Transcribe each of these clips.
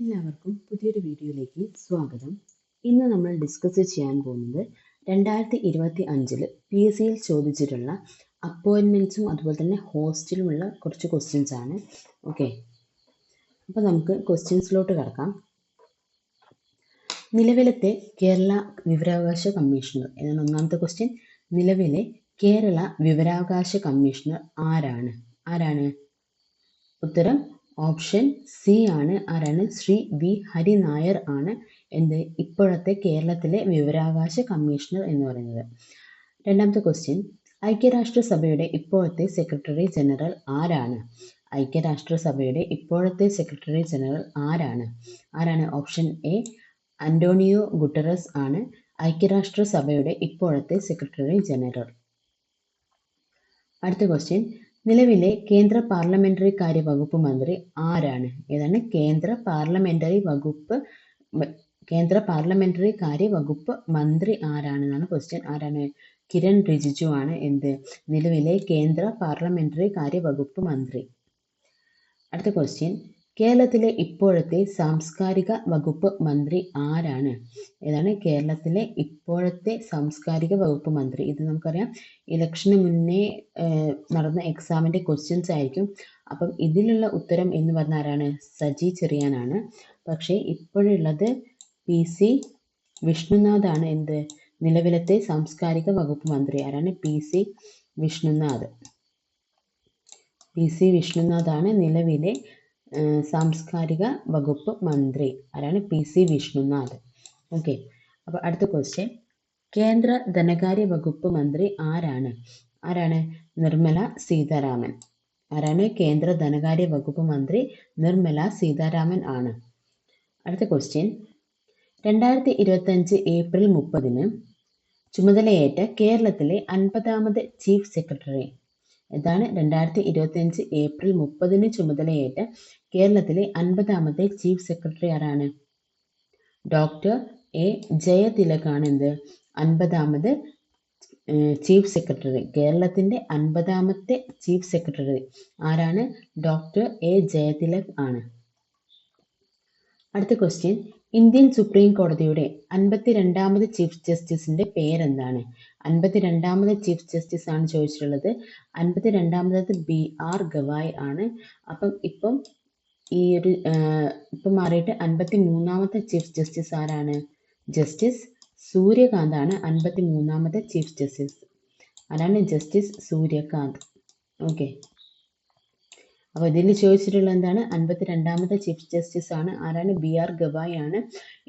എല്ലാവർക്കും പുതിയൊരു വീഡിയോയിലേക്ക് സ്വാഗതം. ഇന്ന് നമ്മൾ ഡിസ്കസ് ചെയ്യാൻ പോകുന്നത് 2025 PSCയിൽ ചോദിച്ചിട്ടുള്ള അപ്പോയിൻമെൻറ്റ്സും അതുപോലെ തന്നെ ഹോസ്റ്റലുമുള്ള കുറച്ച് ക്വസ്റ്റ്യൻസ് ആണ്. ഓക്കെ, അപ്പോൾ നമുക്ക് ക്വസ്റ്റ്യൻസിലോട്ട് കിടക്കാം. നിലവിലത്തെ കേരള വിവരാവകാശ കമ്മീഷണർ എന്നാണ് ഒന്നാമത്തെ ക്വസ്റ്റ്യൻ. നിലവിലെ കേരള വിവരാവകാശ കമ്മീഷണർ ആരാണ്? ഉത്തരം ഓപ്ഷൻ സി ആണ്. ആരാണ്? ശ്രീ വി ഹരി നായർ ആണ് ഇപ്പോഴത്തെ കേരളത്തിലെ വിവരാവകാശ കമ്മീഷണർ എന്ന് പറയുന്നത്. രണ്ടാമത്തെ ക്വസ്റ്റ്യൻ, ഐക്യരാഷ്ട്രസഭയുടെ ഇപ്പോഴത്തെ സെക്രട്ടറി ജനറൽ ആരാണ്? ഐക്യരാഷ്ട്രസഭയുടെ ഇപ്പോഴത്തെ സെക്രട്ടറി ജനറൽ ആരാണ്? ഓപ്ഷൻ എ അന്റോണിയോ ഗുട്ടറസ് ആണ് ഐക്യരാഷ്ട്രസഭയുടെ ഇപ്പോഴത്തെ സെക്രട്ടറി ജനറൽ. അടുത്ത ക്വസ്റ്റ്യൻ, നിലവിലെ കേന്ദ്ര പാർലമെന്ററി കാര്യ വകുപ്പ് മന്ത്രി ആരാണ്? കേന്ദ്ര പാർലമെന്ററി കാര്യ വകുപ്പ് മന്ത്രി ആരാണെന്നാണ് ക്വസ്റ്റ്യൻ. ആരാണ്? കിരൺ റിജിജു ആണ് നിലവിലെ കേന്ദ്ര പാർലമെന്ററി കാര്യ വകുപ്പ് മന്ത്രി. അടുത്ത ക്വസ്റ്റ്യൻ, കേരളത്തിലെ ഇപ്പോഴത്തെ സാംസ്കാരിക വകുപ്പ് മന്ത്രി ആരാണ്? കേരളത്തിലെ ഇപ്പോഴത്തെ സാംസ്കാരിക വകുപ്പ് മന്ത്രി. ഇത് നമുക്കറിയാം, ഇലക്ഷന് മുന്നേ നടന്ന എക്സാമിൻ്റെ ക്വസ്റ്റ്യൻസ് ആയിരിക്കും. അപ്പം ഇതിലുള്ള ഉത്തരം എന്ന് പറഞ്ഞ ആരാണ്? സജി ചെറിയാനാണ്. പക്ഷേ ഇപ്പോഴുള്ളത് PC വിഷ്ണുനാഥ് ആണ് നിലവിലത്തെ സാംസ്കാരിക വകുപ്പ് മന്ത്രി. ആരാണ്? PC വിഷ്ണുനാഥ് ആണ് നിലവിലെ സാംസ്കാരിക വകുപ്പ് മന്ത്രി. ആരാണ്? PC വിഷ്ണുനാഥ്. ഓക്കെ, അപ്പോൾ അടുത്ത ക്വസ്റ്റ്യൻ, കേന്ദ്ര ധനകാര്യ വകുപ്പ് മന്ത്രി ആരാണ്? നിർമ്മല സീതാരാമൻ. ആരാണ്? കേന്ദ്ര ധനകാര്യ വകുപ്പ് മന്ത്രി നിർമ്മല സീതാരാമൻ ആണ്. അടുത്ത ക്വസ്റ്റ്യൻ, 2025 ഏപ്രിൽ 30 ചുമതലയേറ്റ കേരളത്തിലെ 50ാമത് ചീഫ് സെക്രട്ടറി. 2025 ഏപ്രിൽ 30 ചുമതലയേറ്റ കേരളത്തിലെ 50ാമത്തെ ചീഫ് സെക്രട്ടറി ആരാണ്? ഡോക്ടർ എ ജയതിലക് ആണ് 50ാമത് ചീഫ് സെക്രട്ടറി. കേരളത്തിൻ്റെ 50ാമത്തെ ചീഫ് സെക്രട്ടറി ആരാണ്? ഡോക്ടർ എ ജയതിലക് ആണ്. അടുത്ത ക്വസ്റ്റ്യൻ, ഇന്ത്യൻ സുപ്രീം കോടതിയുടെ 52ാമത് ചീഫ് ജസ്റ്റിസിന്റെ പേരെന്താണ്? 52ാമത് ചീഫ് ജസ്റ്റിസ് ആണ് ചോദിച്ചിട്ടുള്ളത്. 52ാമത് BR ഗവായ് ആണ്. ഇപ്പം മാറിയിട്ട് 53ാമത്തെ ചീഫ് ജസ്റ്റിസ് ആരാണ്? ജസ്റ്റിസ് സൂര്യകാന്ത് ആണ് 53ാമത്തെ ചീഫ് ജസ്റ്റിസ്. ആരാണ്? ജസ്റ്റിസ് സൂര്യകാന്ത്. ഓക്കെ, അപ്പോൾ ഇതിൽ ചോദിച്ചിട്ടുള്ള 52ാമത്തെ ചീഫ് ജസ്റ്റിസ് ആണ്. ആരാണ്? BR ഗവായ് ആണ്.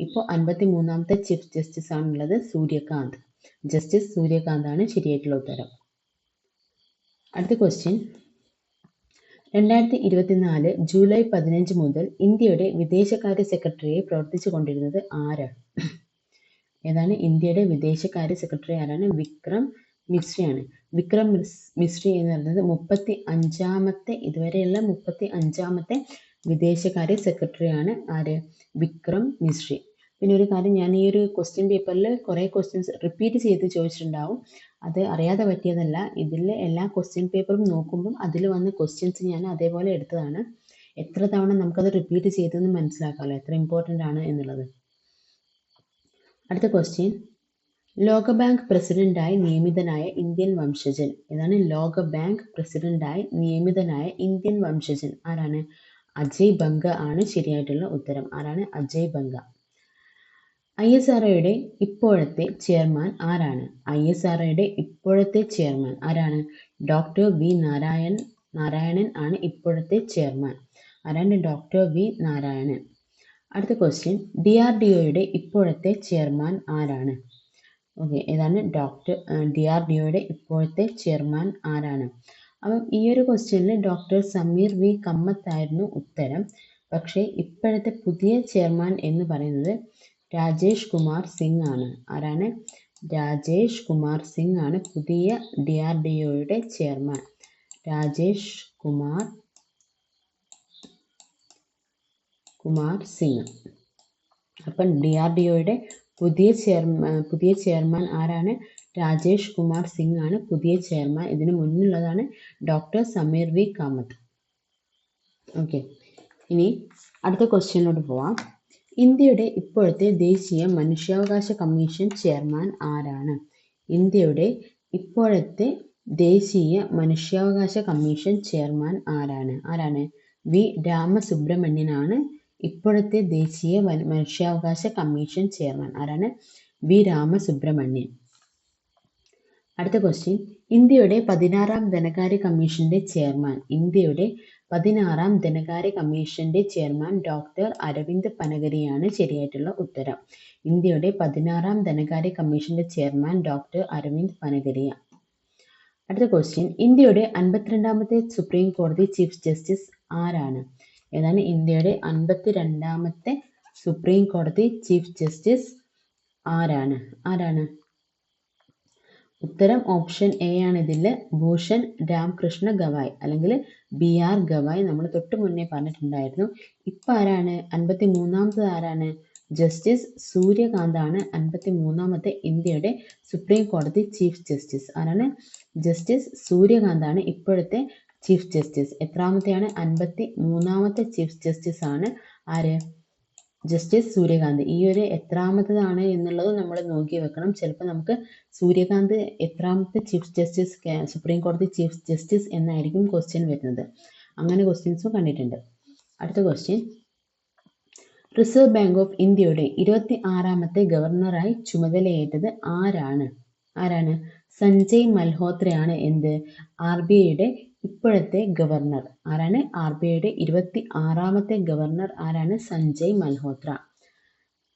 ഇപ്പോൾ 53ാമത്തെ ചീഫ് ജസ്റ്റിസ് ആണുള്ളത് സൂര്യകാന്ത്. ജസ്റ്റിസ് സൂര്യകാന്ത് ആണ് ശരിയായിട്ടുള്ള ഉത്തരം. അടുത്ത ക്വസ്റ്റ്യൻ, 2024 ജൂലൈ 15 മുതൽ ഇന്ത്യയുടെ വിദേശകാര്യ സെക്രട്ടറിയായി പ്രവർത്തിച്ചു കൊണ്ടിരുന്നത് ആരാണ്? ഇന്ത്യയുടെ വിദേശകാര്യ സെക്രട്ടറി ആരാണ്? വിക്രം മിശ്രി ആണ്. വിക്രം മിശ്രി എന്ന് പറയുന്നത് 35ാമത്തെ ഇതുവരെയുള്ള 35ാമത്തെ വിദേശകാര്യ സെക്രട്ടറി ആണ്. ആര്? വിക്രം മിശ്രി. പിന്നെ ഒരു കാര്യം, ഞാൻ ഈ ഒരു ക്വസ്റ്റ്യൻ പേപ്പറിൽ കുറേ ക്വസ്റ്റ്യൻസ് റിപ്പീറ്റ് ചെയ്ത് ചോദിച്ചിട്ടുണ്ടാവും. അത് അറിയാതെ പറ്റിയതല്ല. ഇതിൽ എല്ലാ ക്വസ്റ്റ്യൻ പേപ്പറും നോക്കുമ്പം അതിൽ വന്ന ക്വസ്റ്റ്യൻസ് ഞാൻ അതേപോലെ എടുത്തതാണ്. എത്ര തവണ നമുക്കത് റിപ്പീറ്റ് ചെയ്തെന്ന് മനസ്സിലാക്കാമല്ലോ എത്ര ഇമ്പോർട്ടൻ്റ് ആണ് എന്നുള്ളത്. അടുത്ത ക്വസ്റ്റ്യൻ, ലോകബാങ്ക് പ്രസിഡന്റായി നിയമിതനായ ഇന്ത്യൻ വംശജൻ. ലോകബാങ്ക് പ്രസിഡന്റായി നിയമിതനായ ഇന്ത്യൻ വംശജൻ ആരാണ്? അജയ് ബംഗ ആണ് ശരിയായിട്ടുള്ള ഉത്തരം. ആരാണ്? അജയ് ബംഗ. ISROയുടെ ഇപ്പോഴത്തെ ചെയർമാൻ ആരാണ്? ISROയുടെ ഇപ്പോഴത്തെ ചെയർമാൻ ആരാണ്? ഡോക്ടർ വി നാരായണൻ ആണ് ഇപ്പോഴത്തെ ചെയർമാൻ. ആരാണ്? Doctor V Narayanan. അടുത്ത ക്വസ്റ്റ്യൻ, DRDOയുടെ ഇപ്പോഴത്തെ ചെയർമാൻ ആരാണ്? ഓക്കെ, DRDOയുടെ ഇപ്പോഴത്തെ ചെയർമാൻ ആരാണ്? അപ്പം ഈ ഒരു ക്വസ്റ്റ്യനിൽ ഡോക്ടർ സമീർ വി കമ്മത്ത് ആയിരുന്നു ഉത്തരം. പക്ഷേ ഇപ്പോഴത്തെ പുതിയ ചെയർമാൻ എന്ന് പറയുന്നത് രാജേഷ് കുമാർ സിംഗ് ആണ്. ആരാണ്? രാജേഷ് കുമാർ സിംഗ് ആണ് പുതിയ DRDOയുടെ ചെയർമാൻ. രാജേഷ് കുമാർ സിംഗ്. അപ്പം DRDOയുടെ പുതിയ ചെയർമാൻ ആരാണ്? രാജേഷ് കുമാർ സിംഗ് ആണ് പുതിയ ചെയർമാൻ. ഇതിന് മുന്നിലുള്ളതാണ് doctor Sameer V Kamath. Okay, ഇനി അടുത്ത ക്വസ്റ്റ്യനിലോട്ട് പോവാം. ഇന്ത്യയുടെ ഇപ്പോഴത്തെ ദേശീയ മനുഷ്യാവകാശ കമ്മീഷൻ ചെയർമാൻ ആരാണ്? ഇന്ത്യയുടെ ഇപ്പോഴത്തെ ദേശീയ മനുഷ്യാവകാശ കമ്മീഷൻ ചെയർമാൻ ആരാണ്? വി രാമസുബ്രഹ്മണ്യനാണ് ഇപ്പോഴത്തെ ദേശീയ മനുഷ്യാവകാശ കമ്മീഷൻ ചെയർമാൻ. ആരാണ്? വി രാമസുബ്രഹ്മണ്യൻ. അടുത്ത ക്വസ്റ്റ്യൻ, ഇന്ത്യയുടെ 16ാം ധനകാര്യ കമ്മീഷന്റെ ചെയർമാൻ. ഇന്ത്യയുടെ 16ാം ധനകാര്യ കമ്മീഷന്റെ ചെയർമാൻ ഡോക്ടർ അരവിന്ദ് പനഗരിയാണ് ശരിയായിട്ടുള്ള ഉത്തരം. ഇന്ത്യയുടെ 16ാം ധനകാര്യ കമ്മീഷന്റെ ചെയർമാൻ ഡോക്ടർ അരവിന്ദ് പനഗരിയ. അടുത്ത ക്വസ്റ്റ്യൻ, ഇന്ത്യയുടെ 52ാമത്തെ സുപ്രീം കോടതി ചീഫ് ജസ്റ്റിസ് ആരാണ്? ഏതാണ് ഇന്ത്യയുടെ 52ാമത്തെ സുപ്രീം കോടതി ചീഫ് ജസ്റ്റിസ് ആരാണ്? ഉത്തരം ഓപ്ഷൻ എ ആണ്. ഇതിൽ ഭൂഷൺ രാംകൃഷ്ണ ഗവായ് അല്ലെങ്കിൽ BR ഗവായ് നമ്മൾ തൊട്ട് മുന്നേ പറഞ്ഞിട്ടുണ്ടായിരുന്നു. ഇപ്പം ആരാണ് 53ാമത്? ആരാണ്? ജസ്റ്റിസ് സൂര്യകാന്താണ് 53ാമത്തെ ഇന്ത്യയുടെ സുപ്രീം കോടതി ചീഫ് ജസ്റ്റിസ്. ആരാണ്? ജസ്റ്റിസ് സൂര്യകാന്താണ് ഇപ്പോഴത്തെ ചീഫ് ജസ്റ്റിസ്. എത്രാമത്തെയാണ്? 53ാമത്തെ ചീഫ് ജസ്റ്റിസ് ആണ് ആര്? ജസ്റ്റിസ് സൂര്യകാന്ത്. ഈ ഒരു എത്രാമത്തതാണ് എന്നുള്ളത് നമ്മൾ നോക്കി വെക്കണം. ചിലപ്പോൾ നമുക്ക് സൂര്യകാന്ത് എത്രാമത്തെ ചീഫ് ജസ്റ്റിസ് സുപ്രീം കോടതി ചീഫ് ജസ്റ്റിസ് എന്നായിരിക്കും ക്വസ്റ്റ്യൻ വരുന്നത്. അങ്ങനെ ക്വസ്റ്റ്യൻസും കണ്ടിട്ടുണ്ട്. അടുത്ത ക്വസ്റ്റ്യൻ, റിസർവ് ബാങ്ക് ഓഫ് ഇന്ത്യയുടെ 26ാമത്തെ ഗവർണറായി ചുമതലയേറ്റത് ആരാണ്? സഞ്ജയ് മൽഹോത്രയാണ് എന്ത്? RBIയുടെ ഇപ്പോഴത്തെ ഗവർണർ. ആരാണ്? RBIയുടെ 26ാമത്തെ ഗവർണർ ആരാണ്? സഞ്ജയ് മൽഹോത്ര.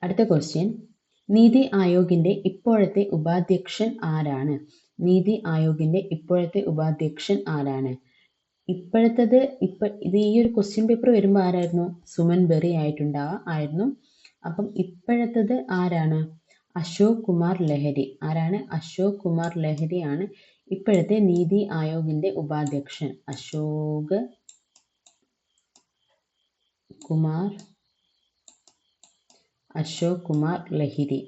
അടുത്ത ക്വസ്റ്റ്യൻ, നീതി ആയോഗിന്റെ ഇപ്പോഴത്തെ ഉപാധ്യക്ഷൻ ആരാണ്? നീതി ആയോഗിന്റെ ഇപ്പോഴത്തെ ഉപാധ്യക്ഷൻ ആരാണ്? ഇത് ഈ ഒരു ക്വസ്റ്റ്യൻ പേപ്പർ വരുമ്പോൾ ആരായിരുന്നു? സുമൻ ബെറി ആയിരുന്നു. അപ്പം ഇപ്പോഴത്തത് ആരാണ്? അശോക് കുമാർ ലഹരി. ആരാണ്? അശോക് കുമാർ ലഹരിയാണ് ഇപ്പോഴത്തെ നീതി ആയോഗിന്റെ ഉപാധ്യക്ഷൻ. അശോക് കുമാർ ലഹിരി.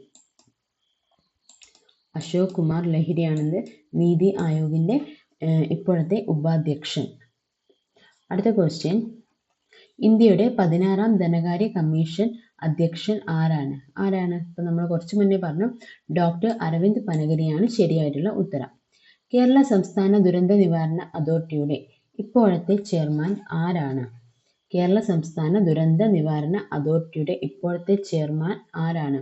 അശോക് കുമാർ ലഹിരിയാണെന്ന് നീതി ആയോഗിന്റെ ഇപ്പോഴത്തെ ഉപാധ്യക്ഷൻ. അടുത്ത ക്വസ്റ്റ്യൻ, ഇന്ത്യയുടെ 16ാം ധനകാര്യ കമ്മീഷൻ അധ്യക്ഷൻ ആരാണ്? ഇപ്പൊ നമ്മൾ കുറച്ചു മുന്നേ പറഞ്ഞു ഡോക്ടർ അരവിന്ദ് പനഗരിയാണ് ശരിയായിട്ടുള്ള ഉത്തരം. കേരള സംസ്ഥാന ദുരന്ത നിവാരണ അതോറിറ്റിയുടെ ഇപ്പോഴത്തെ ചെയർമാൻ ആരാണ്? കേരള സംസ്ഥാന ദുരന്ത നിവാരണ അതോറിറ്റിയുടെ ഇപ്പോഴത്തെ ചെയർമാൻ ആരാണ്?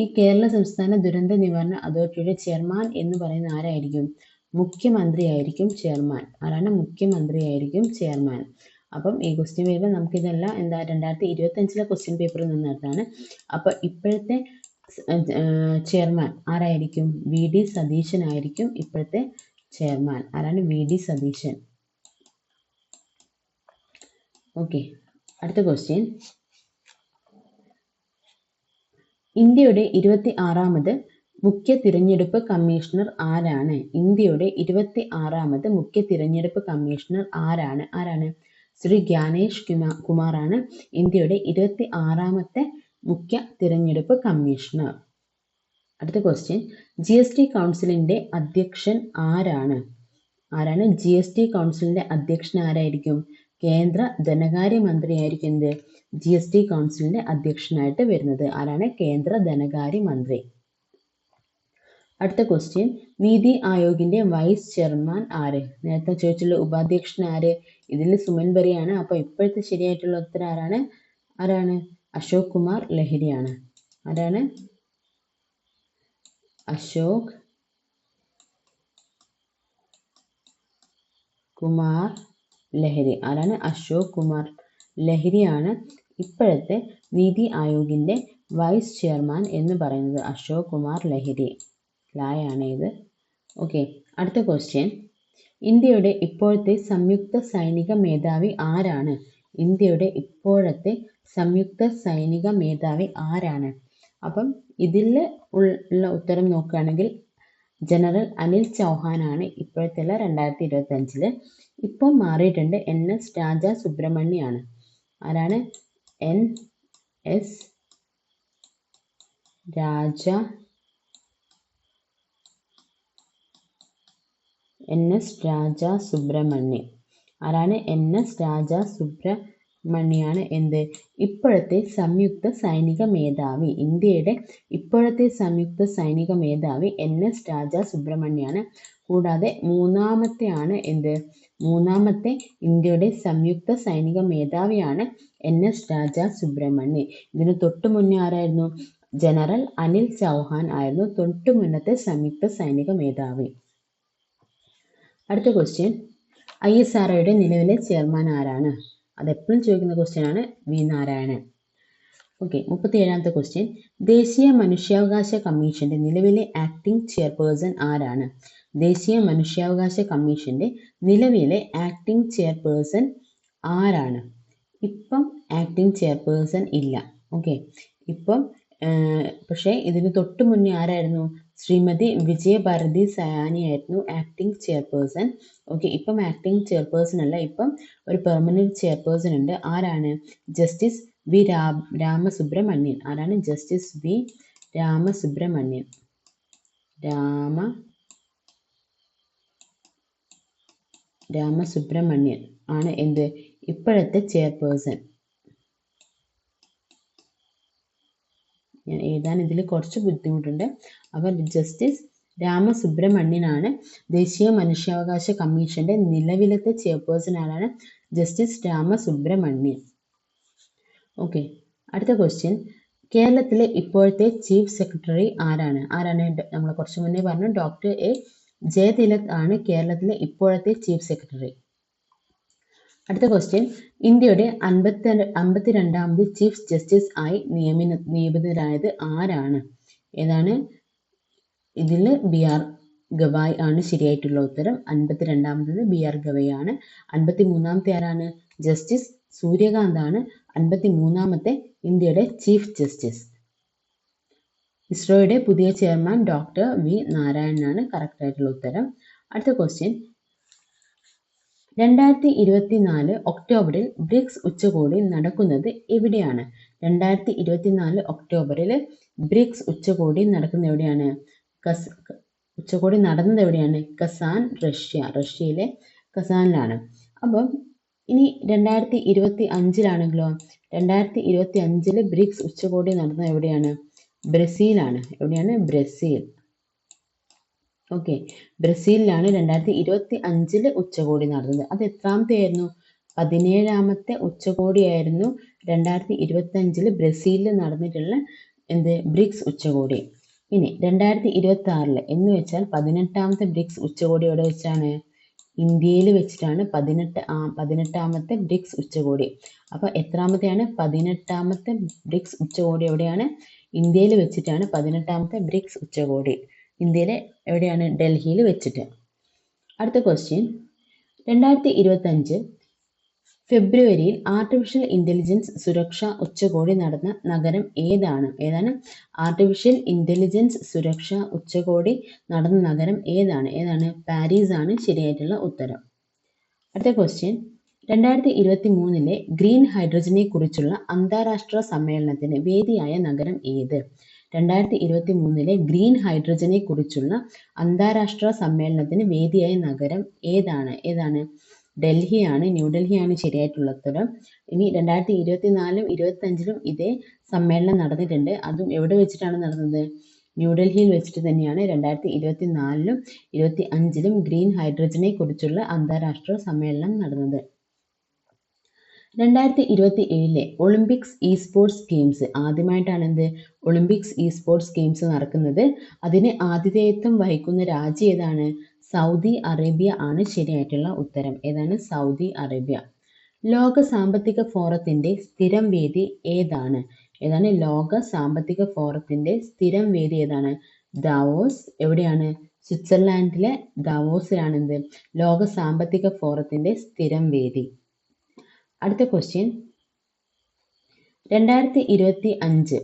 ഈ കേരള സംസ്ഥാന ദുരന്ത നിവാരണ അതോറിറ്റിയുടെ ചെയർമാൻ എന്ന് പറയുന്ന ആരായിരിക്കും? മുഖ്യമന്ത്രിയായിരിക്കും ചെയർമാൻ. ആരാണ്? മുഖ്യമന്ത്രിയായിരിക്കും ചെയർമാൻ. അപ്പം ഈ ക്വസ്റ്റ്യൻ വരുമ്പോൾ നമുക്കിതെല്ലാം 2025 ക്വസ്റ്റ്യൻ പേപ്പറിൽ നിന്നെടുത്താണ്. അപ്പം ഇപ്പോഴത്തെ ചെയർമാൻ ആരായിരിക്കും? VD സതീശൻ ആയിരിക്കും ഇപ്പോഴത്തെ ചെയർമാൻ. ആരാണ്? VD സതീശൻ. ഓക്കെ, അടുത്ത ക്വസ്റ്റ്യൻ, ഇന്ത്യയുടെ 26ാമത് മുഖ്യ തിരഞ്ഞെടുപ്പ് കമ്മീഷണർ ആരാണ്? ഇന്ത്യയുടെ 26ാമത് മുഖ്യ തിരഞ്ഞെടുപ്പ് കമ്മീഷണർ ആരാണ്? ശ്രീ ജ്ഞാനേഷ് കുമാറാണ് ഇന്ത്യയുടെ 26ാമത്തെ മുഖ്യ തിരഞ്ഞെടുപ്പ് കമ്മീഷണർ. അടുത്ത ക്വസ്റ്റ്യൻ, GST കൗൺസിലിന്റെ അധ്യക്ഷൻ ആരാണ്? GST കൗൺസിലിന്റെ അധ്യക്ഷൻ ആരായിരിക്കും? കേന്ദ്ര ധനകാര്യ മന്ത്രിയായിരിക്കും എന്ത്? GST കൗൺസിലിന്റെ അധ്യക്ഷനായിട്ട് വരുന്നത്. ആരാണ്? കേന്ദ്ര ധനകാര്യ മന്ത്രി. അടുത്ത ക്വസ്റ്റ്യൻ, നീതി ആയോഗിന്റെ വൈസ് ചെയർമാൻ ആര്? നേരത്തെ ചോദിച്ചുള്ള ഉപാധ്യക്ഷൻ ആര്? ഇതിൽ സുമൻ ബെറിയാണ്. അപ്പൊ ഇപ്പോഴത്തെ ശരിയായിട്ടുള്ള ഉത്തരം ആരാണ്? അശോക് കുമാർ ലഹിരിയാണ്. ആരാണ്? അശോക് കുമാർ ലഹിരി. ആരാണ്? അശോക് കുമാർ ലഹിരിയാണ് ഇപ്പോഴത്തെ നീതി ആയോഗിന്റെ വൈസ് ചെയർമാൻ എന്ന് പറയുന്നത്. അശോക് കുമാർ ലഹിരി ലായാണ് ഇത്. ഓക്കെ, അടുത്ത ക്വസ്റ്റ്യൻ, ഇന്ത്യയുടെ ഇപ്പോഴത്തെ സംയുക്ത സൈനിക മേധാവി ആരാണ്? ഇന്ത്യയുടെ ഇപ്പോഴത്തെ സംയുക്ത സൈനിക മേധാവി ആരാണ്? അപ്പം ഇതിൽ ഉള്ള ഉത്തരം നോക്കുകയാണെങ്കിൽ ജനറൽ അനിൽ ചൗഹാനാണ് ഇപ്പോഴത്തെ 2025. ഇപ്പം മാറിയിട്ടുണ്ട്. NS രാജ സുബ്രഹ്മണ്യാണ്. ആരാണ്? NS രാജ സുബ്രഹ്മണ്യം. ആരാണ്? NS രാജ സുബ്രഹ്മണ്യം. സുബ്രഹ്മണ്യാണ് എന്ത് ഇപ്പോഴത്തെ സംയുക്ത സൈനിക മേധാവി. ഇന്ത്യയുടെ ഇപ്പോഴത്തെ സംയുക്ത സൈനിക മേധാവി NS രാജാ സുബ്രഹ്മണ്യാണ്. കൂടാതെ മൂന്നാമത്തെ ഇന്ത്യയുടെ സംയുക്ത സൈനിക മേധാവിയാണ് NS രാജാ സുബ്രഹ്മണ്യൻ. ഇതിന് തൊട്ടു മുന്നേ ആരായിരുന്നു? ജനറൽ അനിൽ ചൗഹാൻ ആയിരുന്നു തൊട്ടു മുന്നത്തെ സംയുക്ത സൈനിക മേധാവി. അടുത്ത ക്വസ്റ്റ്യൻ, ISROയുടെ നിലവിലെ ചെയർമാൻ ആരാണ്? അതെപ്പോഴും ചോദിക്കുന്ന ക്വസ്റ്റ്യൻ ആണ്. വി നാരായണൻ. ഓക്കെ, 37ാമത്തെ ക്വസ്റ്റ്യൻ, ദേശീയ മനുഷ്യാവകാശ കമ്മീഷന്റെ നിലവിലെ ആക്ടിംഗ് ചെയർപേഴ്സൺ ആരാണ്? ദേശീയ മനുഷ്യാവകാശ കമ്മീഷന്റെ നിലവിലെ ആക്ടിംഗ് ചെയർപേഴ്സൺ ആരാണ്? ഇപ്പം ആക്ടിംഗ് ചെയർപേഴ്സൺ ഇല്ല. ഓക്കെ, ഇപ്പം പക്ഷേ ഇതിന് തൊട്ട് മുന്നേ ആരായിരുന്നു? ശ്രീമതി വിജയഭാരതി സയാനി ആയിരുന്നു ആക്ടിംഗ് ചെയർപേഴ്സൺ. ഓക്കെ, ഇപ്പം ആക്ടിംഗ് ചെയർപേഴ്സൺ അല്ല, ഇപ്പം ഒരു പെർമനന്റ് ചെയർപേഴ്സൺ ഉണ്ട്. ആരാണ്? Justice V Ramasubramanian. ആരാണ്? Justice V Ramasubramanian. രാമസുബ്രഹ്മണ്യൻ ആണ് എന്ത് ഇപ്പോഴത്തെ ചെയർപേഴ്സൺ. ഞാൻ എഴുതാൻ ഇതിൽ കുറച്ച് ബുദ്ധിമുട്ടുണ്ട്. അപ്പോൾ ജസ്റ്റിസ് രാമസുബ്രഹ്മണ്യനാണ് ദേശീയ മനുഷ്യാവകാശ കമ്മീഷന്റെ നിലവിലത്തെ ചെയർപേഴ്സൺ. ആരാണ്? ജസ്റ്റിസ് രാമസുബ്രഹ്മണ്യൻ. ഓക്കെ, അടുത്ത ക്വസ്റ്റ്യൻ, കേരളത്തിലെ ഇപ്പോഴത്തെ ചീഫ് സെക്രട്ടറി ആരാണ്? നമ്മൾ കുറച്ച് മുന്നേ പറഞ്ഞു, ഡോക്ടർ എ ജയതിലക് ആണ് കേരളത്തിലെ ഇപ്പോഴത്തെ ചീഫ് സെക്രട്ടറി. അടുത്ത ക്വസ്റ്റ്യൻ, ഇന്ത്യയുടെ 52ാമത് ചീഫ് ജസ്റ്റിസ് ആയി നിയമിതരായത് ആരാണ്? ഏതാണ്? ഇതിൽ BR ഗവായ് ആണ് ശരിയായിട്ടുള്ള ഉത്തരം. 52ാമത് BR ഗവായ് ആണ്. 53ാമത്തെ ആരാണ്? ജസ്റ്റിസ് സൂര്യകാന്ത് ആണ് 53ാമത്തെ ഇന്ത്യയുടെ ചീഫ് ജസ്റ്റിസ്. ഇസ്രോയുടെ പുതിയ ചെയർമാൻ ഡോക്ടർ വി നാരായണനാണ് കറക്റ്റ് ആയിട്ടുള്ള ഉത്തരം. അടുത്ത ക്വസ്റ്റ്യൻ, 2024 ഒക്ടോബറിൽ ബ്രിക്സ് ഉച്ചകോടി നടക്കുന്നത് എവിടെയാണ്? 2024 ഒക്ടോബറിൽ ബ്രിക്സ് ഉച്ചകോടി നടക്കുന്നത് എവിടെയാണ്? ഉച്ചകോടി നടന്നത് എവിടെയാണ്? കസാൻ, റഷ്യയിലെ കസാനിലാണ്. അപ്പം ഇനി 2025-ലാണെങ്കിലോ? 2025 ബ്രിക്സ് ഉച്ചകോടി നടന്നത് എവിടെയാണ്? ബ്രസീലാണ്. എവിടെയാണ്? ബ്രസീൽ. ഓക്കെ, ബ്രസീലിലാണ് 2025 ഉച്ചകോടി നടന്നത്. അത് എത്രാമത്തെ ആയിരുന്നു? 17ാമത്തെ ഉച്ചകോടിയായിരുന്നു 2025 ബ്രസീലിൽ നടന്നിട്ടുള്ള ബ്രിക്സ് ഉച്ചകോടി. ഇനി 2026 എന്ന് വെച്ചാൽ 18ാമത്തെ ബ്രിക്സ് ഉച്ചകോടി എവിടെ വെച്ചാണ്? ഇന്ത്യയിൽ വെച്ചിട്ടാണ് 18ാമത്തെ ബ്രിക്സ് ഉച്ചകോടി. അപ്പോൾ എത്രാമത്തെയാണ്? 18ാമത്തെ ബ്രിക്സ് ഉച്ചകോടി എവിടെയാണ്? ഇന്ത്യയിൽ വെച്ചിട്ടാണ് 18ാമത്തെ ബ്രിക്സ് ഉച്ചകോടി. ഇന്ത്യയിലെ എവിടെയാണ്? ഡൽഹിയിൽ വെച്ചിട്ട്. അടുത്ത ക്വസ്റ്റ്യൻ, 2025 ഫെബ്രുവരിയിൽ ആർട്ടിഫിഷ്യൽ ഇന്റലിജൻസ് സുരക്ഷാ ഉച്ചകോടി നടന്ന നഗരം ഏതാണ്? ആർട്ടിഫിഷ്യൽ ഇന്റലിജൻസ് സുരക്ഷാ ഉച്ചകോടി നടന്ന നഗരം ഏതാണ്? പാരീസ് ആണ് ശരിയായിട്ടുള്ള ഉത്തരം. അടുത്ത ക്വസ്റ്റ്യൻ, 2023 ഗ്രീൻ ഹൈഡ്രജനെ കുറിച്ചുള്ള അന്താരാഷ്ട്ര സമ്മേളനത്തിന് വേദിയായ നഗരം ഏത്? 2023 ഗ്രീൻ ഹൈഡ്രജനെ കുറിച്ചുള്ള അന്താരാഷ്ട്ര സമ്മേളനത്തിന് വേദിയായ നഗരം ഏതാണ്? ഡൽഹിയാണ്, ന്യൂഡൽഹിയാണ് ശരിയായിട്ടുള്ള ഉത്തരം. ഇനി 2024-ലും 2025-ലും ഇതേ സമ്മേളനം നടന്നിട്ടുണ്ട്. അതും എവിടെ വെച്ചിട്ടാണ് നടന്നത്? ന്യൂഡൽഹിയിൽ വെച്ചിട്ട് തന്നെയാണ് 2024-ലും 2025-ലും ഗ്രീൻ ഹൈഡ്രജനെ കുറിച്ചുള്ള അന്താരാഷ്ട്ര സമ്മേളനം നടന്നത്. 2027 ഒളിമ്പിക്സ് സ്പോർട്സ് ഗെയിംസ് ആദ്യമായിട്ടാണ് ഒളിമ്പിക്സ് സ്പോർട്സ് ഗെയിംസ് നടക്കുന്നത്. അതിന് ആതിഥേയത്വം വഹിക്കുന്ന രാജ്യം ഏതാണ്? സൗദി അറേബ്യ ആണ് ശരിയായിട്ടുള്ള ഉത്തരം. Saudi Arabia. ലോക സാമ്പത്തിക ഫോറത്തിന്റെ സ്ഥിരം വേദി ഏതാണ്? ലോക സാമ്പത്തിക ഫോറത്തിന്റെ സ്ഥിരം വേദി ഏതാണ്? ദാവോസ്. എവിടെയാണ്? സ്വിറ്റ്സർലാൻഡിലെ ദാവോസിലാണ് ലോക സാമ്പത്തിക ഫോറത്തിന്റെ സ്ഥിരം വേദി. അടുത്ത ക്വസ്റ്റ്യൻ, 2025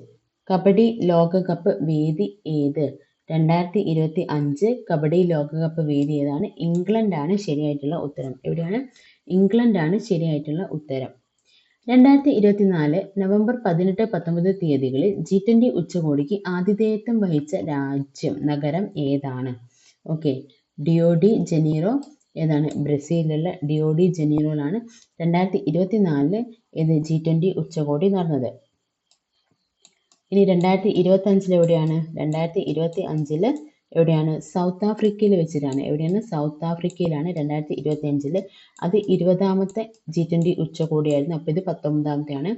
കബഡി ലോകകപ്പ് വേദി ഏത്? 2025 കബഡി ലോകകപ്പ് വേദി ഏതാണ്? ഇംഗ്ലണ്ടാണ് ശരിയായിട്ടുള്ള ഉത്തരം. എവിടെയാണ്? ഇംഗ്ലണ്ടാണ് ശരിയായിട്ടുള്ള ഉത്തരം. 2024 നവംബർ 18-19 തീയതികളിൽ G20 ഉച്ചകോടിക്ക് ആതിഥേയത്വം വഹിച്ച നഗരം ഏതാണ്? ഓക്കെ, റിയോ ഡി ജനീറോ, ഏതാണ്? ബ്രസീലിലുള്ള ഡിയോ ഡി ജനീറോയിലാണ് 2024 ഇത് G20 ഉച്ചകോടി നടന്നത്. ഇനി 2025 എവിടെയാണ്? 2025 എവിടെയാണ്? സൗത്ത് ആഫ്രിക്കയിൽ വെച്ചിട്ടാണ്. എവിടെയാണ്? സൗത്ത് ആഫ്രിക്കയിലാണ് 2025. അത് 20ാമത്തെ G20 ഉച്ചകോടിയായിരുന്നു. അപ്പോൾ ഇത് 19ാമത്തെയാണ്.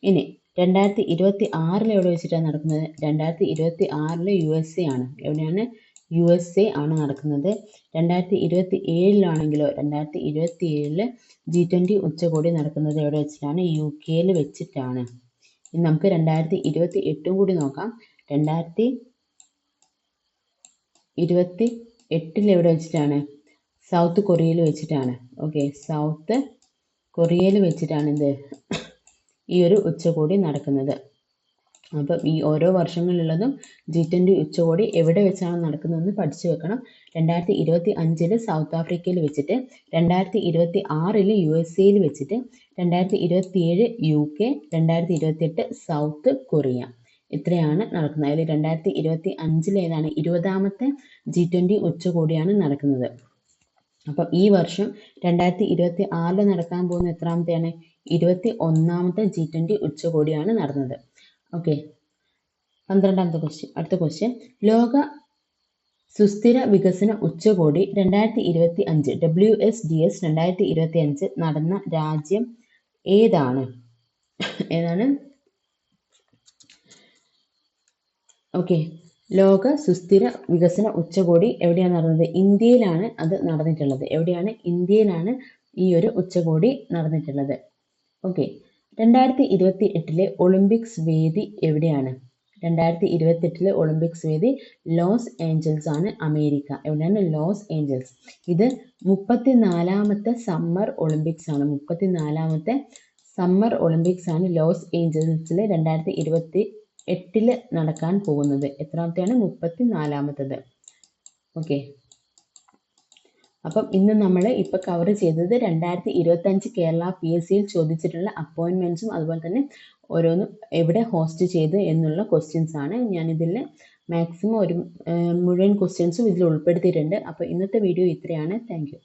ഇനി 2026 എവിടെ വെച്ചിട്ടാണ് നടക്കുന്നത്? 2026 USA ആണ്. എവിടെയാണ്? USA ആണ് നടക്കുന്നത്. 2027 2027 G20 ഉച്ചകോടി നടക്കുന്നത് എവിടെ വെച്ചിട്ടാണ്? UK വെച്ചിട്ടാണ്. ഇനി നമുക്ക് 2028 കൂടി നോക്കാം. 2028 എവിടെ വെച്ചിട്ടാണ്? സൗത്ത് കൊറിയയിൽ വെച്ചിട്ടാണ്. ഓക്കെ, സൗത്ത് കൊറിയയിൽ വെച്ചിട്ടാണ് ഇത് ഈ ഒരു ഉച്ചകോടി നടക്കുന്നത്. അപ്പം ഈ ഓരോ വർഷങ്ങളിലുള്ളതും G20 ഉച്ചകോടി എവിടെ വെച്ചാണ് നടക്കുന്നതെന്ന് പഠിച്ചു വെക്കണം. 2025 സൗത്ത് ആഫ്രിക്കയിൽ വെച്ചിട്ട്, 2026 USA വെച്ചിട്ട്, 2027 UK, 2028 സൗത്ത് കൊറിയ. ഇത്രയാണ് നടക്കുന്നത്. അതിൽ 2025 ഏതാണ്? 20ാമത്തെ G20 ഉച്ചകോടിയാണ് നടക്കുന്നത്. അപ്പം ഈ വർഷം 2026 നടക്കാൻ പോകുന്ന എത്രാമത്തെയാണ്? 21ാമത്തെ G20 ഉച്ചകോടിയാണ് നടന്നത്. ഓക്കെ, 12ാമത്തെ ക്വസ്റ്റ്യൻ. അടുത്ത ക്വസ്റ്റ്യൻ, ലോക സുസ്ഥിര വികസന ഉച്ചകോടി 2025 WSDS 2025 നടന്ന രാജ്യം ഏതാണ്? ഏതാണ്? ഓക്കെ, ലോക സുസ്ഥിര വികസന ഉച്ചകോടി എവിടെയാണ് നടന്നത്? ഇന്ത്യയിലാണ് അത് നടന്നിട്ടുള്ളത്. എവിടെയാണ്? ഇന്ത്യയിലാണ് ഈ ഒരു ഉച്ചകോടി നടന്നിട്ടുള്ളത്. ഓക്കെ, 2028 ഒളിമ്പിക്സ് വേദി എവിടെയാണ്? 2028 ഒളിമ്പിക്സ് വേദി ലോസ് ഏഞ്ചൽസ് ആണ്, അമേരിക്ക. എവിടെയാണ്? Los Angeles. ഇത് 34ാമത്തെ സമ്മർ ഒളിമ്പിക്സ് ആണ്. 34ാമത്തെ സമ്മർ ഒളിമ്പിക്സ് ആണ് ലോസ് ഏഞ്ചൽസിൽ 2028 നടക്കാൻ പോകുന്നത്. എത്രാമത്തെയാണ്? 34ാമത്തത്. ഓക്കെ, അപ്പം ഇന്ന് നമ്മൾ ഇപ്പോൾ കവർ ചെയ്തത് 2025 കേരള PSCയിൽ ചോദിച്ചിട്ടുള്ള അപ്പോയിൻമെൻറ്റ്സും അതുപോലെ തന്നെ ഓരോന്നും എവിടെ ഹോസ്റ്റ് ചെയ്ത് എന്നുള്ള ക്വസ്റ്റ്യൻസ് ആണ്. ഞാനിതിൽ മാക്സിമം ഒരു മുഴുവൻ ക്വസ്റ്റ്യൻസും ഇതിൽ ഉൾപ്പെടുത്തിയിട്ടുണ്ട്. അപ്പോൾ ഇന്നത്തെ വീഡിയോ ഇത്രയാണ്. Thank you.